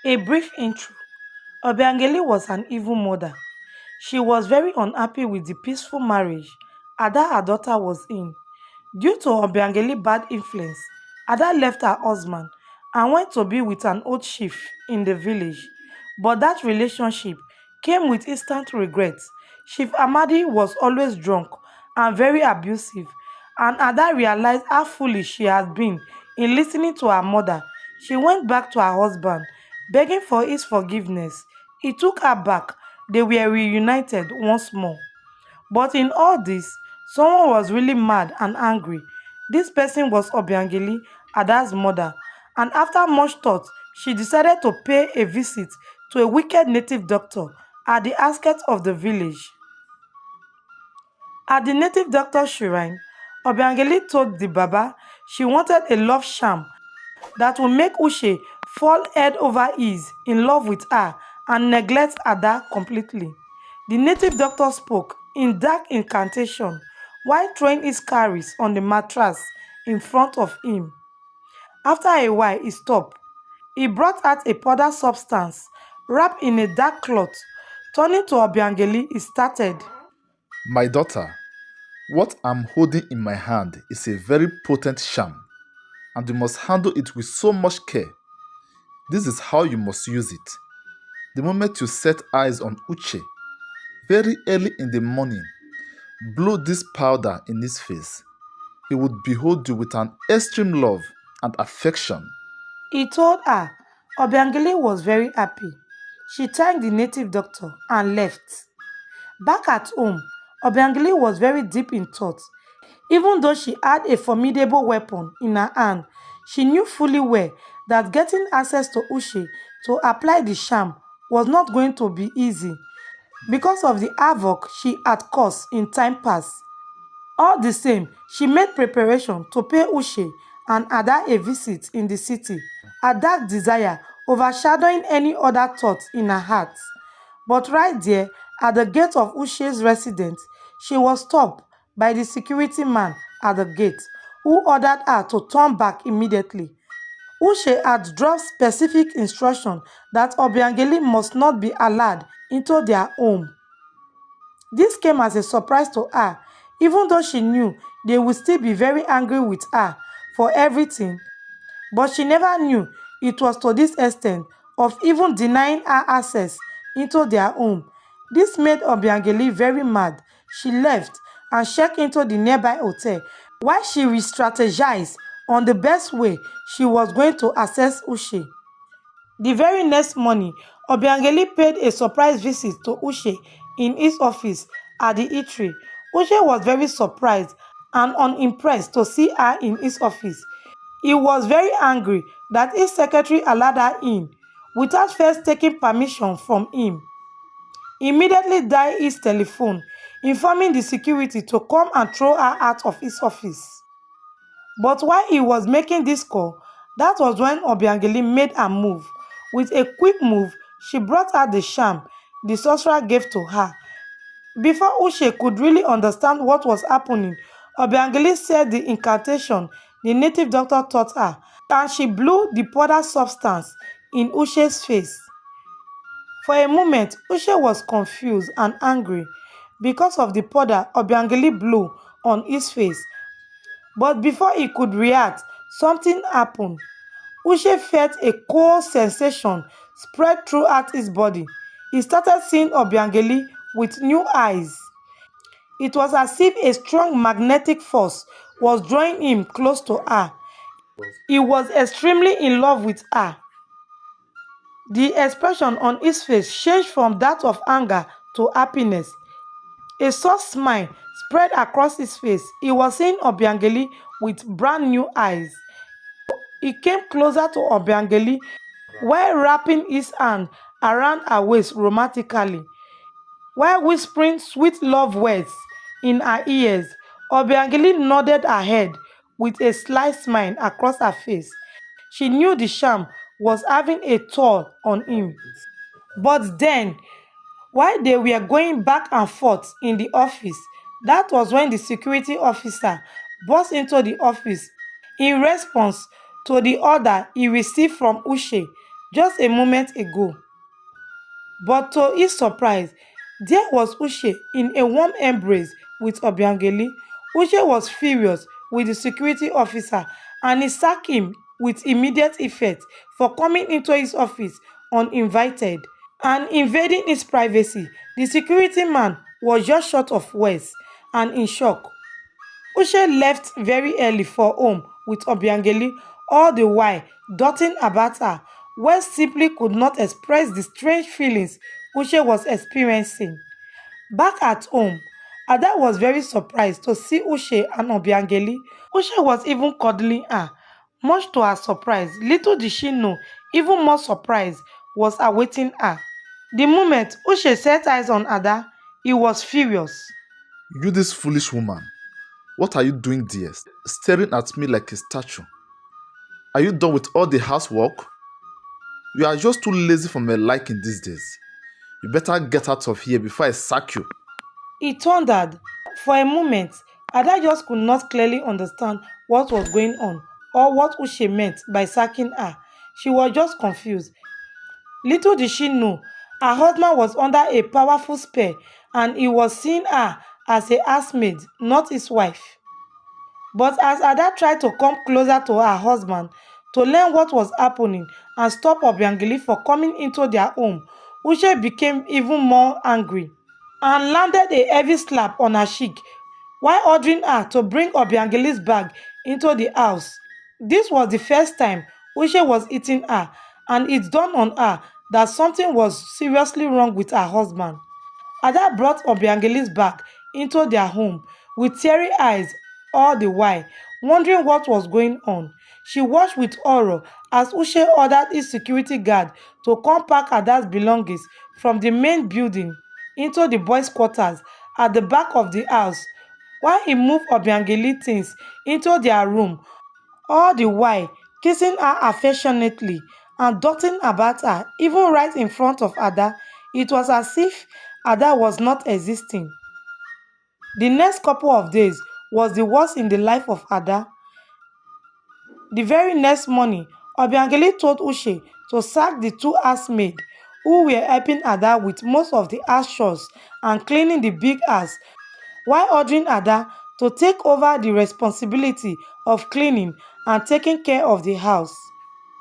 A brief intro. Obiageli was an evil mother. She was very unhappy with the peaceful marriage Ada, her daughter, was in. Due to Obiageli bad influence, Ada left her husband and went to be with an old chief in the village. But that relationship came with instant regrets. Chief Amadi was always drunk and very abusive, and Ada realized how foolish she had been in listening to her mother. She went back to her husband, begging for his forgiveness. He took her back. They were reunited once more. But in all this, someone was really mad and angry. This person was Obiageli, Ada's mother, and after much thought, she decided to pay a visit to a wicked native doctor at the outskirts of the village. At the native doctor's shrine, Obiageli told the Baba she wanted a love charm that would make Uche fall head over heels in love with her and neglect Ada completely. The native doctor spoke in dark incantation while throwing his carries on the mattress in front of him. After a while, he stopped. He brought out a powder substance wrapped in a dark cloth. Turning to Obiageli, he started. My daughter, what I'm holding in my hand is a very potent charm, and you must handle it with so much care. This is how you must use it. The moment you set eyes on Uche, very early in the morning, blow this powder in his face. He would behold you with an extreme love and affection. He told her. Obiageli was very happy. She thanked the native doctor and left. Back at home, Obiageli was very deep in thought. Even though she had a formidable weapon in her hand, she knew fully well that getting access to Uche to apply the charm was not going to be easy because of the havoc she had caused in time past. All the same, she made preparation to pay Uche and Ada a visit in the city, a dark desire overshadowing any other thoughts in her heart. But right there, at the gate of Uche's residence, she was stopped by the security man at the gate, who ordered her to turn back immediately. Uche had dropped specific instruction that Obiageli must not be allowed into their home. This came as a surprise to her, even though she knew they would still be very angry with her for everything. But she never knew it was to this extent of even denying her access into their home. This made Obiageli very mad. She left and checked into the nearby hotel while she re-strategized on the best way she was going to access Uche. The very next morning, Obiageli paid a surprise visit to Uche in his office at the eatery. Uche was very surprised and unimpressed to see her in his office. He was very angry that his secretary allowed her in without first taking permission from him. He immediately dialed his telephone, informing the security to come and throw her out of his office. But while he was making this call, that was when Obiageli made a move. With a quick move, she brought out the charm the sorcerer gave to her. Before Uche could really understand what was happening, Obiageli said the incantation the native doctor taught her, and she blew the powder substance in Uche's face. For a moment, Uche was confused and angry because of the powder Obiageli blew on his face. But before he could react, something happened. Uche felt a cold sensation spread throughout his body. He started seeing Obiageli with new eyes. It was as if a strong magnetic force was drawing him close to her. He was extremely in love with her. The expression on his face changed from that of anger to happiness. A soft smile spread across his face. He was seeing Obiageli with brand new eyes. He came closer to Obiageli while wrapping his hand around her waist romantically. While whispering sweet love words in her ears, Obiageli nodded her head with a slight smile across her face. She knew the charm was having a toll on him. But then, while they were going back and forth in the office, that was when the security officer burst into the office in response to the order he received from Uche just a moment ago. But to his surprise, there was Uche in a warm embrace with Obiangeli. Uche was furious with the security officer and he sacked him with immediate effect for coming into his office uninvited and invading his privacy. The security man was just short of words and in shock. Uche left very early for home with Obiangeli, all the while doting about her, West simply could not express the strange feelings Uche was experiencing. Back at home, Ada was very surprised to see Uche and Obiangeli. Uche was even cuddling her. Much to her surprise, little did she know, even more surprise was awaiting her. The moment Uche set eyes on Ada, he was furious. You, this foolish woman, what are you doing there, staring at me like a statue? Are you done with all the housework? You are just too lazy for my liking these days. You better get out of here before I sack you. He thundered. For a moment, Ada just could not clearly understand what was going on or what Uche meant by sacking her. She was just confused. Little did she know, her husband was under a powerful spell and he was seeing her as a housemaid, not his wife. But as Ada tried to come closer to her husband to learn what was happening and stop Obiangeli for coming into their home, Uche became even more angry and landed a heavy slap on her cheek while ordering her to bring Obiangeli's bag into the house. This was the first time Uche was eating her, and it dawned on her that something was seriously wrong with her husband. Ada brought Obiangeli's bag into their home with teary eyes all the while, wondering what was going on. She watched with horror as Uche ordered his security guard to come pack Ada's belongings from the main building into the boys' quarters at the back of the house, while he moved Obiangeli things into their room, all the while kissing her affectionately and doting about her, even right in front of Ada. It was as if Ada was not existing. The next couple of days was the worst in the life of Ada. The very next morning, Obiangeli told Uche to sack the two housemaids who were helping Ada with most of the house chores and cleaning the big house, while ordering Ada to take over the responsibility of cleaning and taking care of the house.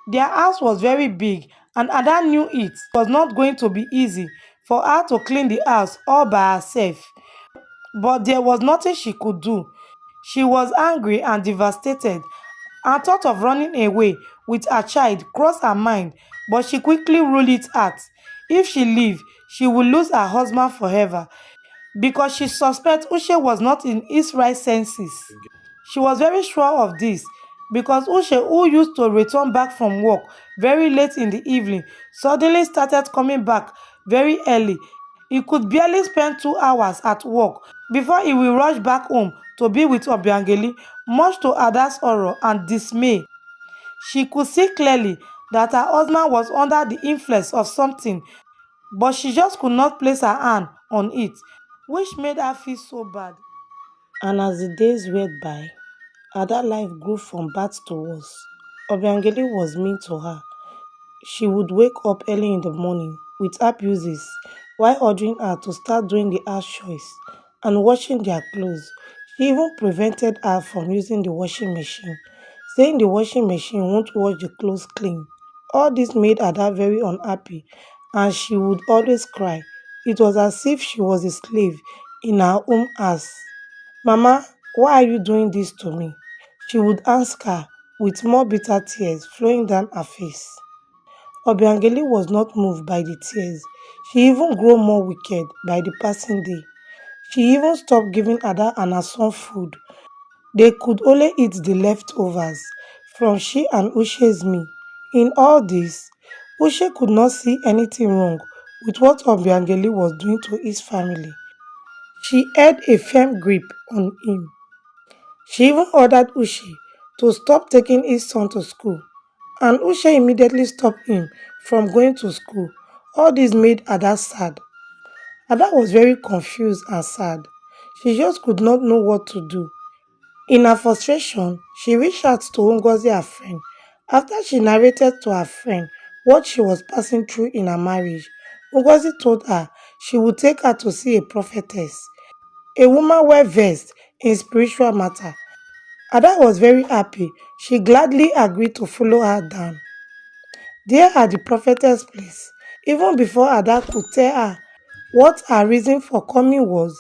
Their house was very big and Ada knew it was not going to be easy for her to clean the house all by herself. But there was nothing she could do. She was angry and devastated, and thought of running away with her child crossed her mind, but she quickly ruled it out. If she leave, she would lose her husband forever because she suspects Uche was not in his right senses. She was very sure of this because Uche, who used to return back from work very late in the evening, suddenly started coming back very early. He could barely spend 2 hours at work before he will rush back home to be with Obiangeli, much to Ada's horror and dismay. She could see clearly that her husband was under the influence of something, but she just could not place her hand on it, which made her feel so bad. And as the days went by, Ada's life grew from bad to worse. Obiangeli was mean to her. She would wake up early in the morning with abuses while ordering her to start doing the house chores and washing their clothes. She even prevented her from using the washing machine, saying the washing machine won't wash the clothes clean. All this made Ada very unhappy and she would always cry. It was as if she was a slave in her own house. Mama, why are you doing this to me? She would ask her with more bitter tears flowing down her face. Obiangeli was not moved by the tears. She even grew more wicked by the passing day. She even stopped giving Ada and her son food. They could only eat the leftovers from she and Uche's meal. In all this, Uche could not see anything wrong with what Obiangeli was doing to his family. She had a firm grip on him. She even ordered Uche to stop taking his son to school, and Uche immediately stopped him from going to school. All this made Ada sad. Ada was very confused and sad. She just could not know what to do. In her frustration, she reached out to Ngozi, her friend. After she narrated to her friend what she was passing through in her marriage, Ngozi told her she would take her to see a prophetess, a woman well versed in spiritual matter. Ada was very happy. She gladly agreed to follow her down. There at the prophetess' place, even before Ada could tell her what her reason for coming was,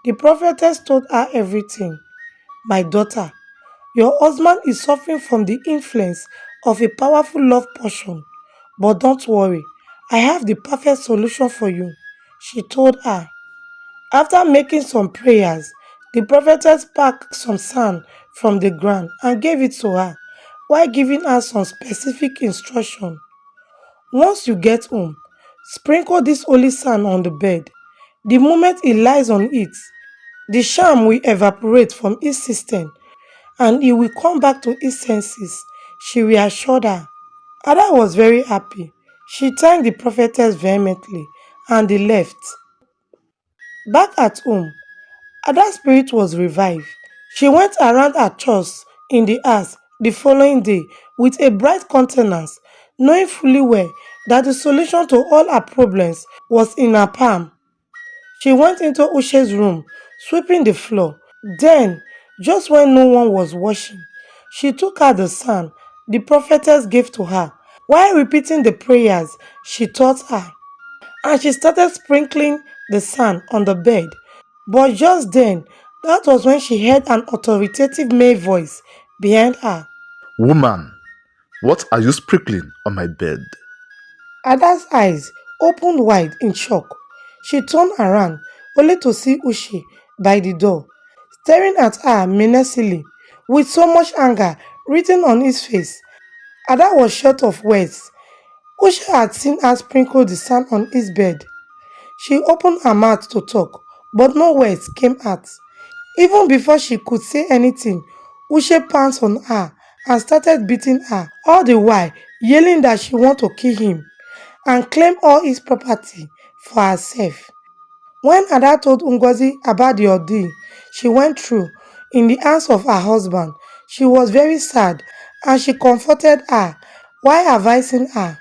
the prophetess told her everything. My daughter, your husband is suffering from the influence of a powerful love potion. But don't worry, I have the perfect solution for you, she told her. After making some prayers, the prophetess packed some sand from the ground and gave it to her, while giving her some specific instruction. Once you get home, sprinkle this holy sand on the bed. The moment it lies on it, the charm will evaporate from its system and he will come back to his senses, she reassured her. Ada was very happy. She thanked the prophetess vehemently and they left. Back at home, Ada's spirit was revived. She went around her church in the house the following day with a bright countenance, knowing fully well that the solution to all her problems was in her palm. She went into Uche's room, sweeping the floor. Then, just when no one was watching, she took out the sand the prophetess gave to her while repeating the prayers she taught her, and she started sprinkling the sand on the bed. But just then, that was when she heard an authoritative male voice behind her. Woman, what are you sprinkling on my bed? Ada's eyes opened wide in shock. She turned around only to see Uche by the door, staring at her menacingly, with so much anger written on his face. Ada was short of words. Uche had seen her sprinkle the sand on his bed. She opened her mouth to talk, but no words came out. Even before she could say anything, Uche pounced on her and started beating her, all the while yelling that she wanted to kill him and claim all his property for herself. When Ada told Ngozi about the ordeal she went through in the hands of her husband, she was very sad and she comforted her while advising her.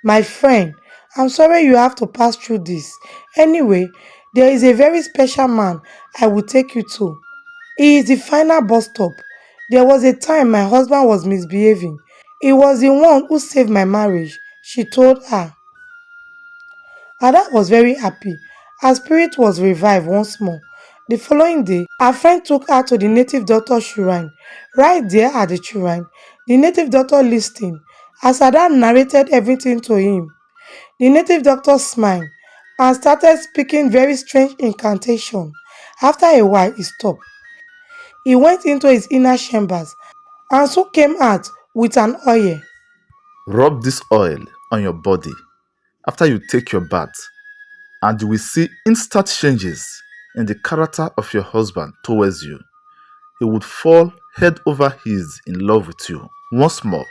My friend, I'm sorry you have to pass through this. Anyway, there is a very special man I will take you to. He is the final bus stop. There was a time my husband was misbehaving. He was the one who saved my marriage, she told her. Ada was very happy. Her spirit was revived once more. The following day, her friend took her to the native doctor's shrine. Right there at the shrine, the native doctor listened as Ada narrated everything to him. The native doctor smiled and started speaking very strange incantation. After a while, he stopped. He went into his inner chambers and soon came out with an oil. Rub this oil on your body after you take your bath, and you will see instant changes in the character of your husband towards you. He would fall head over heels in love with you once more,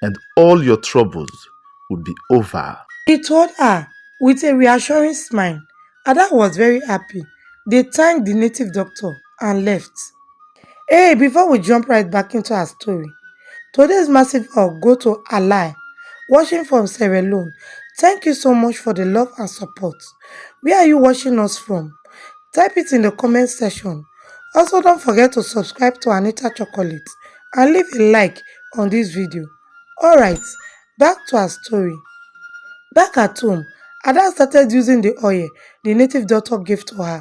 and all your troubles would be over. He told her with a reassuring smile. Ada was very happy. They thanked the native doctor and left. Hey, before we jump right back into our story, today's massive hug go to Alai, watching from Sierra Leone. Thank you so much for the love and support. Where are you watching us from? Type it in the comment section. Also, don't forget to subscribe to Anita Chocolate and leave a like on this video. Alright, back to our story. Back at home, Ada started using the oil the native doctor gave to her,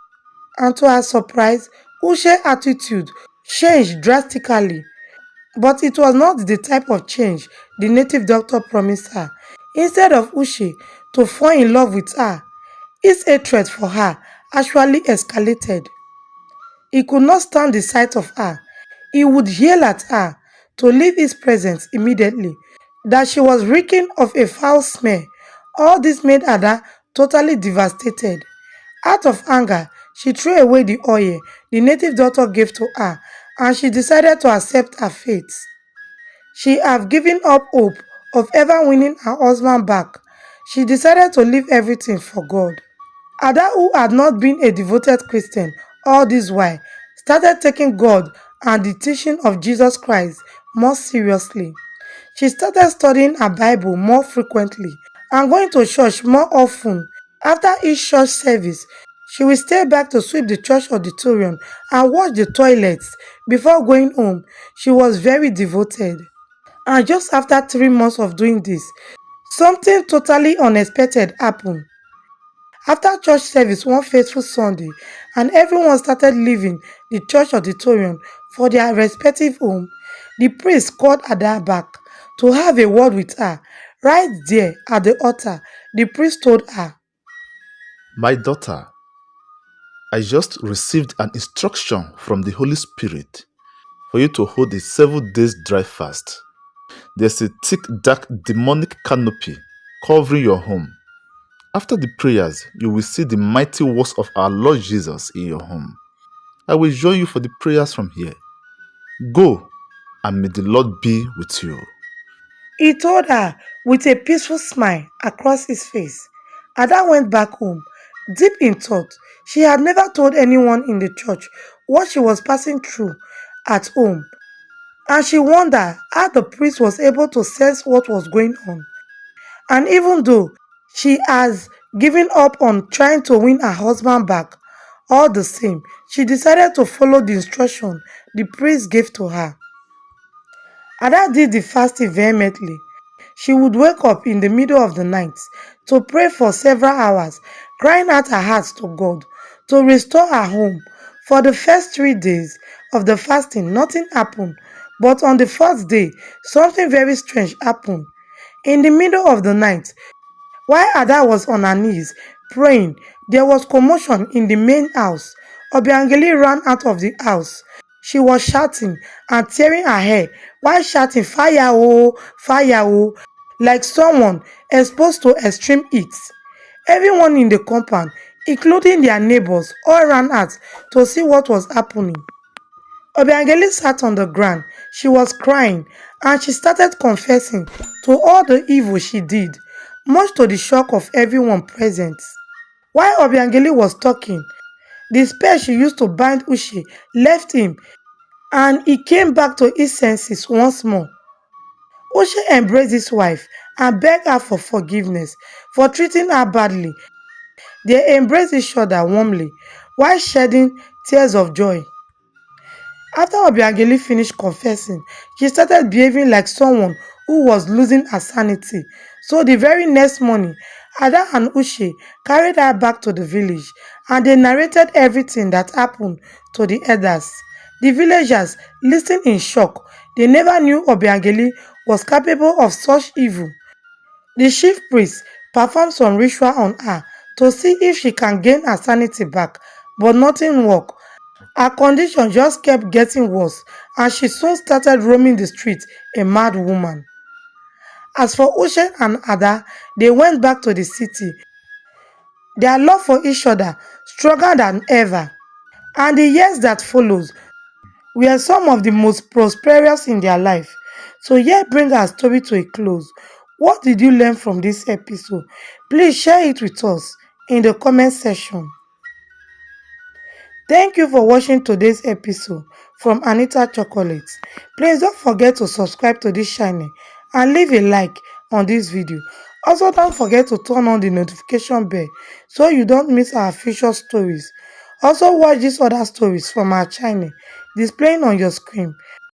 and to her surprise, Uche's attitude changed drastically. But it was not the type of change the native doctor promised her. Instead of Uche to fall in love with her, his hatred for her actually escalated. He could not stand the sight of her. He would yell at her to leave his presence immediately, that she was reeking of a foul smell. All this made Ada totally devastated. Out of anger, she threw away the oil the native doctor gave to her and she decided to accept her fate. She had given up hope of ever winning her husband back. She decided to leave everything for God. Ada, who had not been a devoted Christian all this while, started taking God and the teaching of Jesus Christ more seriously. She started studying her Bible more frequently and going to church more often. After each church service, she will stay back to sweep the church auditorium and wash the toilets before going home. She was very devoted. And just after 3 months of doing this, something totally unexpected happened. After church service one fateful Sunday, and everyone started leaving the church auditorium for their respective home, the priest called Ada back to have a word with her. Right there at the altar, the priest told her, My daughter, I just received an instruction from the Holy Spirit for you to hold a 7 days dry fast. There's a thick, dark, demonic canopy covering your home. After the prayers, you will see the mighty works of our Lord Jesus in your home. I will join you for the prayers from here. Go, and may the Lord be with you. he told her with a peaceful smile across his face. Ada went back home, deep in thought. She had never told anyone in the church what she was passing through at home, and she wondered how the priest was able to sense what was going on. And even though she has given up on trying to win her husband back, all the same, she decided to follow the instruction the priest gave to her. Ada did the fasting vehemently. She would wake up in the middle of the night to pray for several hours, crying out her heart to God to restore her home. For the first 3 days of the fasting, nothing happened, but on the fourth day, something very strange happened. In the middle of the night, while Ada was on her knees praying, there was commotion in the main house. Obiageli ran out of the house. She was shouting and tearing her hair while shouting fire oh, fire oh, like someone exposed to extreme heat. Everyone in the compound, including their neighbors, all ran out to see what was happening. Obiageli sat on the ground. She was crying and she started confessing to all the evil she did, much to the shock of everyone present. While Obiageli was talking, the spell she used to bind Uche left him and he came back to his senses once more. Uche embraced his wife and begged her for forgiveness for treating her badly. They embraced each other warmly while shedding tears of joy. After Obiageli finished confessing, she started behaving like someone who was losing her sanity. So the very next morning, Ada and Uche carried her back to the village and they narrated everything that happened to the elders. The villagers listened in shock. They never knew Obiageli was capable of such evil. The chief priest performed some ritual on her to see if she can gain her sanity back, but nothing worked. Her condition just kept getting worse and she soon started roaming the streets a mad woman. As for Uche and Ada, they went back to the city. Their love for each other stronger than ever. And the years that followed were some of the most prosperous in their life. So here bring our story to a close. What did you learn from this episode? Please share it with us in the comment section. Thank you for watching today's episode from Anita Chocolate. Please don't forget to subscribe to this channel and leave a like on this video. Also, don't forget to turn on the notification bell so you don't miss our future stories. Also, watch these other stories from our channel displaying on your screen.